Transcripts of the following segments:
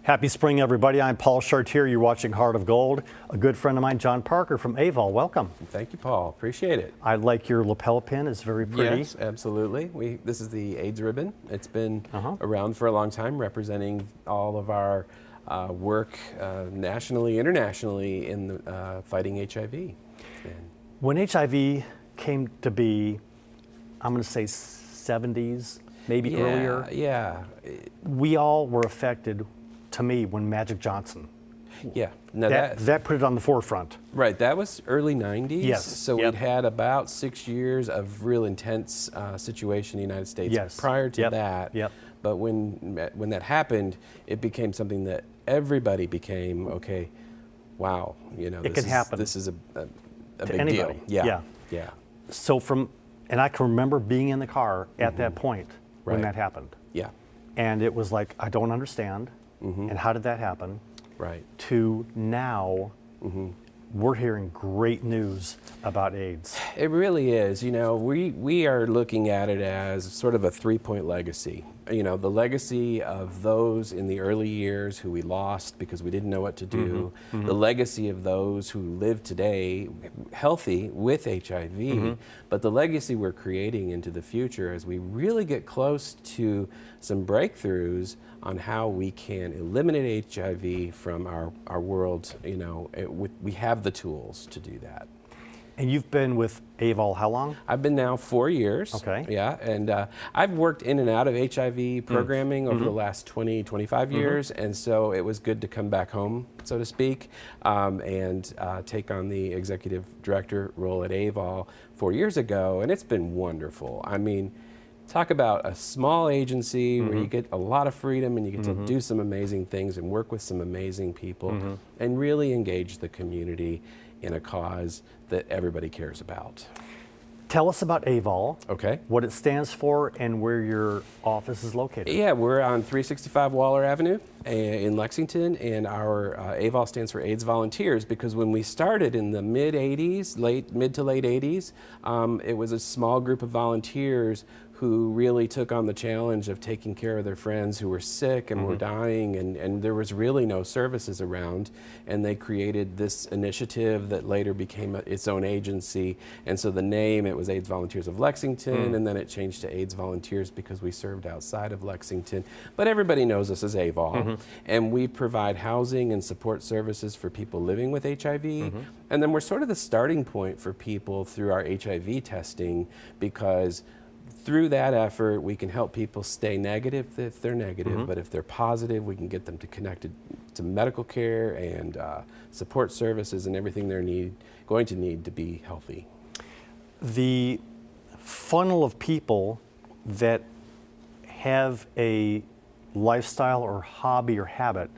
Happy spring, everybody. I'm Paul Chartier. You're watching Heart of Gold. A good friend of mine, John Parker from AVOL. Welcome. Thank you, Paul. Appreciate it. I like your lapel pin. It's very pretty. Yes, absolutely. This is the AIDS ribbon. It's been around for a long time, representing all of our work nationally, internationally in fighting HIV. When HIV came to be, I'm going to say 70s, maybe earlier. Yeah. We all were affected, to me, when Magic Johnson. Yeah. Now that put it on the forefront. Right. That was early 90s. Yes. So we'd had about 6 years of real intense situation in the United States prior to that. Yep. But when that happened, it became something that everybody became, okay, wow, you know, it can happen. This is a big anybody. deal. Yeah. So and I can remember being in the car at that point when that happened. Yeah. And it was like, I don't understand. And how did that happen? Right. To now, we're hearing great news about AIDS. It really is. You know, we are looking at it as sort of a three-point legacy. You know, the legacy of those in the early years who we lost because we didn't know what to do, the legacy of those who live today healthy with HIV, but the legacy we're creating into the future as we really get close to some breakthroughs on how we can eliminate HIV from our world. You know, we have the tools to do that. And you've been with AVOL how long? I've been now 4 years. Okay. Yeah, and I've worked in and out of HIV programming over the last 20, 25 years, and so it was good to come back home, so to speak, and take on the executive director role at AVOL 4 years ago, and it's been wonderful. I mean, talk about a small agency where you get a lot of freedom and you get to do some amazing things and work with some amazing people and really engage the community in a cause that everybody cares about. Tell us about AVOL, okay, what it stands for, and where your office is located. Yeah, we're on 365 Waller Avenue in Lexington, and our AVOL stands for AIDS Volunteers because when we started in the mid to late 80s, it was a small group of volunteers who really took on the challenge of taking care of their friends who were sick and were dying, and there was really no services around, and they created this initiative that later became its own agency, and so the name, it was AIDS Volunteers of Lexington, and then it changed to AIDS Volunteers because we served outside of Lexington, but everybody knows us as AVOL, and we provide housing and support services for people living with HIV, and then we're sort of the starting point for people through our HIV testing, because through that effort, we can help people stay negative if they're negative, but if they're positive, we can get them connected to medical care and support services and everything they're going to need to be healthy. The funnel of people that have a lifestyle or hobby or habit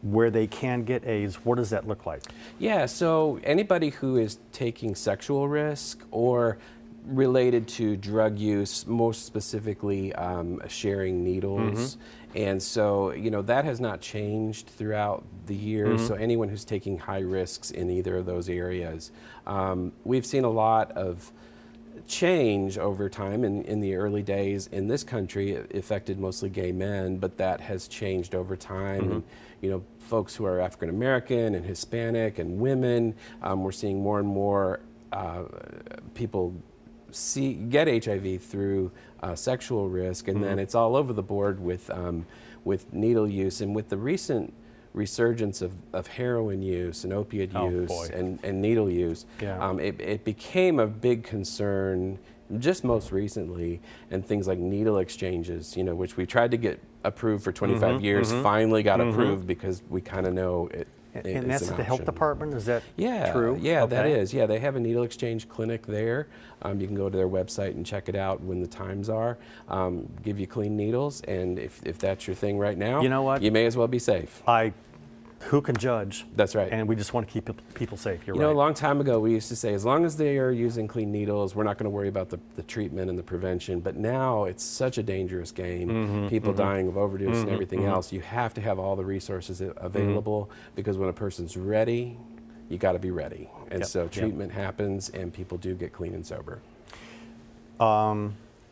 where they can get AIDS, what does that look like? Yeah, so anybody who is taking sexual risk or related to drug use, most specifically sharing needles. And so, you know, that has not changed throughout the years. So anyone who's taking high risks in either of those areas. We've seen a lot of change over time. In the early days in this country, it affected mostly gay men, but that has changed over time. And, you know, folks who are African American and Hispanic and women, we're seeing more and more people get HIV through sexual risk, and then it's all over the board with needle use, and with the recent resurgence of heroin use and opiate use and needle use, it became a big concern just most recently, and things like needle exchanges, you know, which we tried to get approved for 25 years, finally got approved because we kind of know it. And that's at the health department? Is that true? Yeah, that is. Yeah, they have a needle exchange clinic there. You can go to their website and check it out when the times are. Give you clean needles, and if that's your thing right now, you know what? You may as well be safe. Who can judge? That's right. And we just want to keep people safe. You're right. You know, a long time ago, we used to say, as long as they are using clean needles, we're not going to worry about the treatment and the prevention. But now it's such a dangerous game. People dying of overdose and everything else. You have to have all the resources available because when a person's ready, you got to be ready. And so treatment happens, and people do get clean and sober.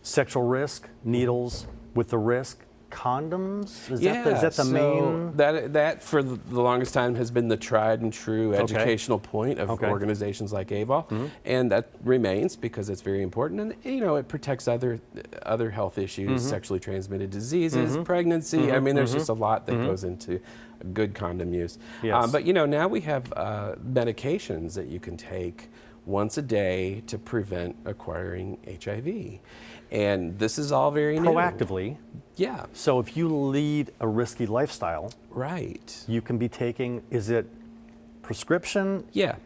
Sexual risk, needles with the risk. condoms? Is Yeah, that the so main? that for the longest time has been the tried and true educational point of Okay. organizations like AVOL, and that remains because it's very important, and it protects other health issues, sexually transmitted diseases, pregnancy. I mean, there's just a lot that goes into good condom use. Yes. But now we have medications that you can take once a day to prevent acquiring HIV. And this is all very new. Proactively. Yeah. So if you lead a risky lifestyle, Right. you can be taking, is it prescription? Yeah.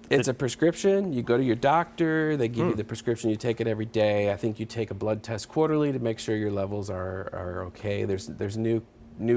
It's a prescription. You go to your doctor, they give you the prescription, you take it every day. I think you take a blood test quarterly to make sure your levels are okay. There's new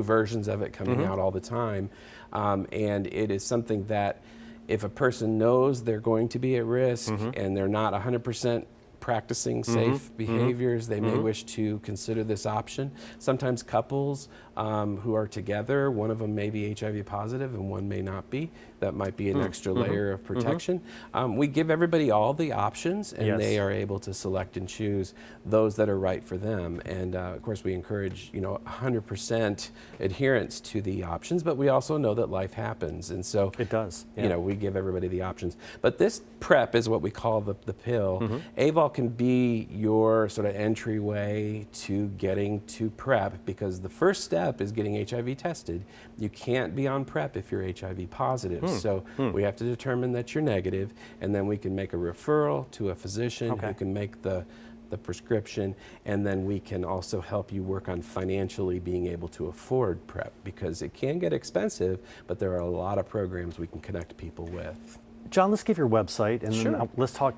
versions of it coming out all the time. And it is something that if a person knows they're going to be at risk and they're not 100% practicing safe behaviors, they may wish to consider this option. Sometimes couples who are together, one of them may be HIV positive and one may not be. That might be an extra layer of protection. We give everybody all the options, and they are able to select and choose those that are right for them. And of course, we encourage 100% adherence to the options, but we also know that life happens, and so It does. we give everybody the options. But this PrEP is what we call the pill. AVOL can be your sort of entryway to getting to PrEP, because the first step is getting HIV tested. You can't be on PrEP if you're HIV positive. So we have to determine that you're negative, and then we can make a referral to a physician who can make the prescription, and then we can also help you work on financially being able to afford PrEP, because it can get expensive, but there are a lot of programs we can connect people with. John, let's give your website, and then let's talk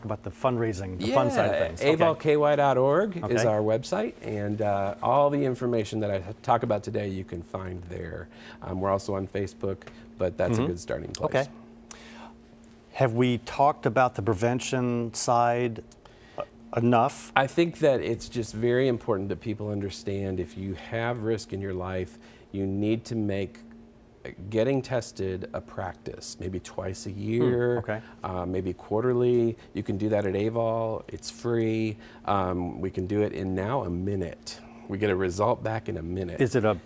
about the fundraising, the fun side of things. AVOLKY.org is our website, and all the information that I talk about today you can find there. We're also on Facebook, but that's a good starting place. Okay. Have we talked about the prevention side enough? I think that it's just very important that people understand if you have risk in your life, you need to make getting tested a practice, maybe twice a year, maybe quarterly. You can do that at AVOL. It's free. We can do it in now a minute. We get a result back in a minute. Is it a?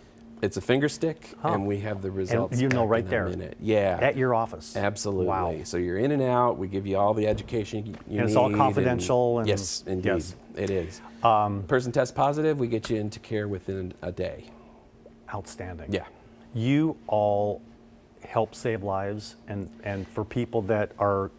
It's a finger stick, and we have the results. And back right in there. A minute. Yeah. At your office. Absolutely. Wow. So you're in and out. We give you all the education you need. And it's all confidential. And yes, indeed, yes. it is. Person tests positive, we get you into care within a day. Outstanding. Yeah. You all help save lives, and for people that are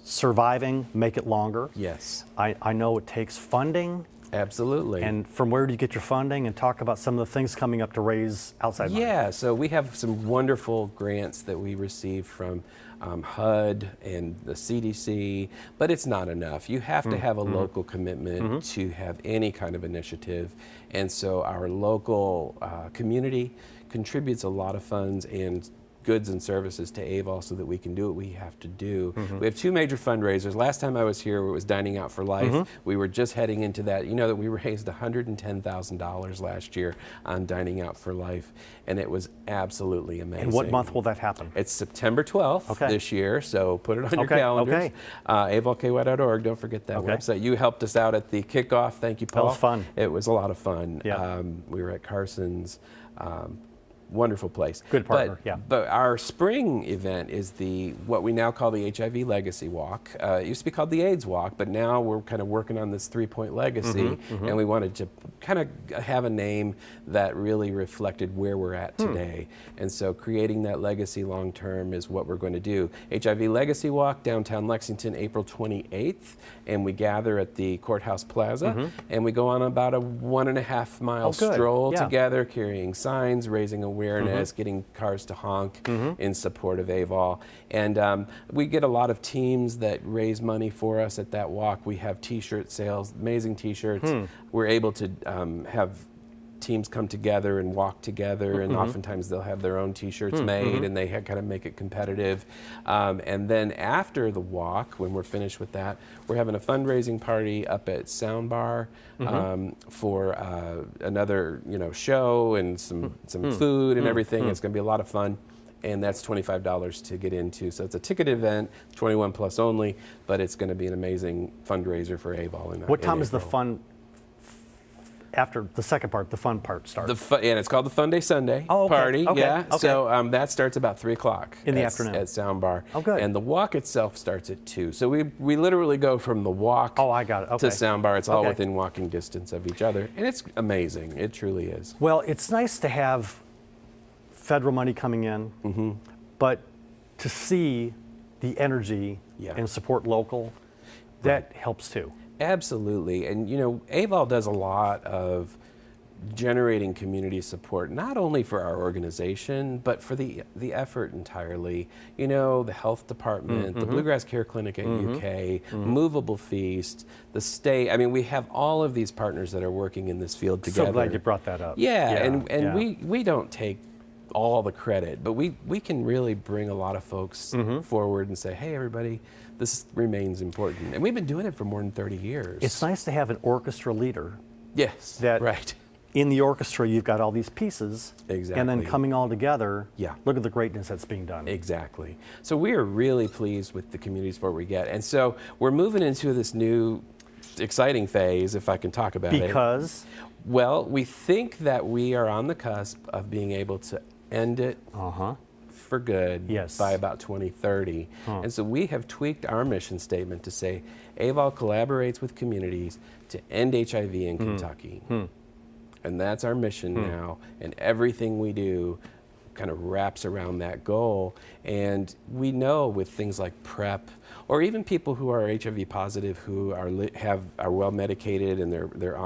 surviving, make it longer. Yes. I know it takes funding. Absolutely. And from where do you get your funding? And talk about some of the things coming up to raise outside money. Yeah, so we have some wonderful grants that we receive from HUD and the CDC, but it's not enough. You have to have a local commitment to have any kind of initiative. And so our local community contributes a lot of funds and goods and services to AVOL so that we can do what we have to do. We have two major fundraisers. Last time I was here, it was Dining Out for Life. We were just heading into that. You know that we raised $110,000 last year on Dining Out for Life, and it was absolutely amazing. And what month will that happen? It's September 12th this year, so put it on your calendars. AVOLKY.org, don't forget that website. You helped us out at the kickoff. Thank you, Paul. That was fun. It was a lot of fun. Yeah. We were at Carson's. Wonderful place. Good partner, But our spring event is what we now call the HIV Legacy Walk. It used to be called the AIDS Walk, but now we're kind of working on this 3-point legacy, and we wanted to kind of have a name that really reflected where we're at today. And so creating that legacy long term is what we're going to do. HIV Legacy Walk, downtown Lexington, April 28th, and we gather at the Courthouse Plaza, and we go on about a 1.5 mile stroll together, carrying signs, raising awareness, getting cars to honk in support of AVOL. And we get a lot of teams that raise money for us at that walk. We have t-shirt sales, amazing t-shirts. We're able to have teams come together and walk together, and oftentimes they'll have their own t-shirts made, and they kind of make it competitive. And then after the walk, when we're finished with that, we're having a fundraising party up at Sound Bar for another show and some food and everything. It's going to be a lot of fun. And that's $25 to get into. So it's a ticket event, 21 plus only, but it's going to be an amazing fundraiser for AVOL. What time is the fun after the second part, the fun part starts. And it's called the Fun Day Sunday Oh, okay, party. okay, Yeah. okay. So that starts about 3 o'clock In the at, afternoon. at Sound Bar. Oh, good. And the walk itself starts at 2. So we literally go from the walk Oh, I got it. Okay. to Sound Bar. It's all Okay. within walking distance of each other. And it's amazing. It truly is. Well, it's nice to have federal money coming in, but to see the energy Yeah. and support local, that helps too. Absolutely. And, AVOL does a lot of generating community support, not only for our organization, but for the effort entirely. The health department, the Bluegrass Care Clinic at UK, Movable Feast, the state. I mean, we have all of these partners that are working in this field together. So glad you brought that up. Yeah, and yeah. we don't take all the credit, but we can really bring a lot of folks forward and say, hey, everybody, this remains important. And we've been doing it for more than 30 years. It's nice to have an orchestra leader. Yes, That right. In the orchestra, you've got all these pieces, and then Exactly. coming all together. Yeah. Look at the greatness that's being done. Exactly. So we are really pleased with the community support we get. And so we're moving into this new exciting phase, if I can talk about it. Because Well, we think that we are on the cusp of being able to end it for good Yes. by about 2030. And so we have tweaked our mission statement to say AVOL collaborates with communities to end HIV in Kentucky. And that's our mission now, and everything we do kind of wraps around that goal. And we know with things like PrEP, or even people who are HIV positive who are well medicated and they're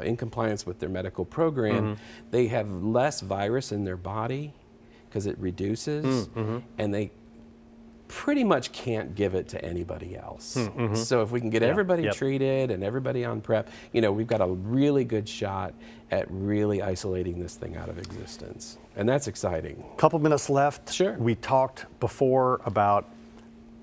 in compliance with their medical program, they have less virus in their body because it reduces, and they pretty much can't give it to anybody else. So if we can get everybody treated and everybody on PrEP, we've got a really good shot at really isolating this thing out of existence. And that's exciting. couple minutes left. Sure. We talked before about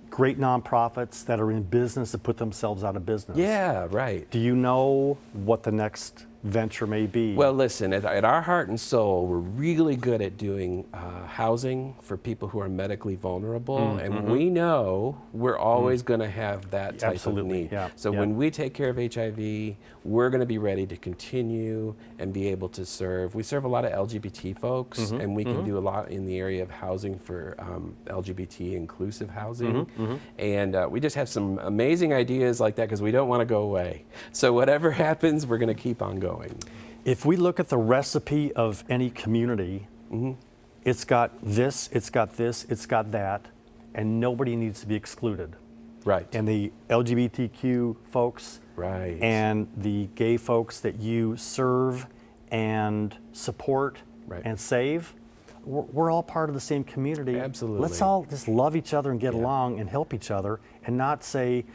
great nonprofits that are in business to put themselves out of business. Yeah, right. Do you know what the next venture may be? Well, listen, at our heart and soul, we're really good at doing housing for people who are medically vulnerable, and we know we're always going to have that type Absolutely, of need. yeah, So yeah. when we take care of HIV, we're going to be ready to continue and be able to serve. We serve a lot of LGBT folks, and we can do a lot in the area of housing for LGBT inclusive housing. And we just have some amazing ideas like that because we don't want to go away. So whatever happens, we're going to keep on going. if we look at the recipe of any community, it's got this, it's got this, it's got that, and nobody needs to be excluded. Right. And the LGBTQ folks Right. and the gay folks that you serve and support Right. and save, we're all part of the same community. Absolutely. Let's all just love each other and get Yeah. along and help each other, and not say,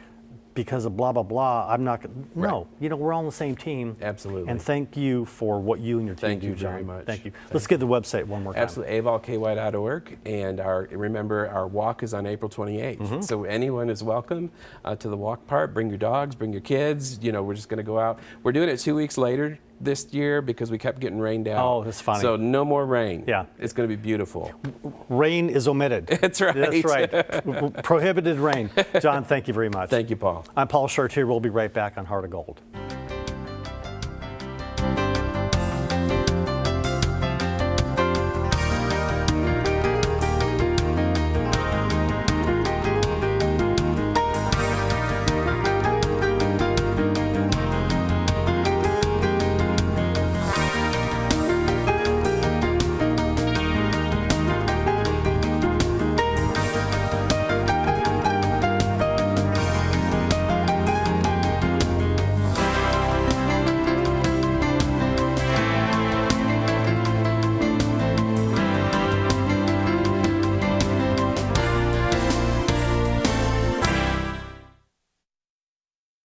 because of blah, blah, blah, I'm not going to. No, we're all on the same team. Absolutely. And thank you for what you and your team Thank do, you John. very much. Thank you. Thank Let's get the website one more time. Absolutely, avolky.org, and remember our walk is on April 28th. So anyone is welcome to the walk part. Bring your dogs, bring your kids. We're just going to go out. We're doing it 2 weeks later this year because we kept getting rained out. Oh, that's funny. So no more rain. Yeah. It's going to be beautiful. Rain is omitted. That's right. That's right. Prohibited rain. John, thank you very much. Thank you, Paul. I'm Paul Chartier. We'll be right back on Heart of Gold.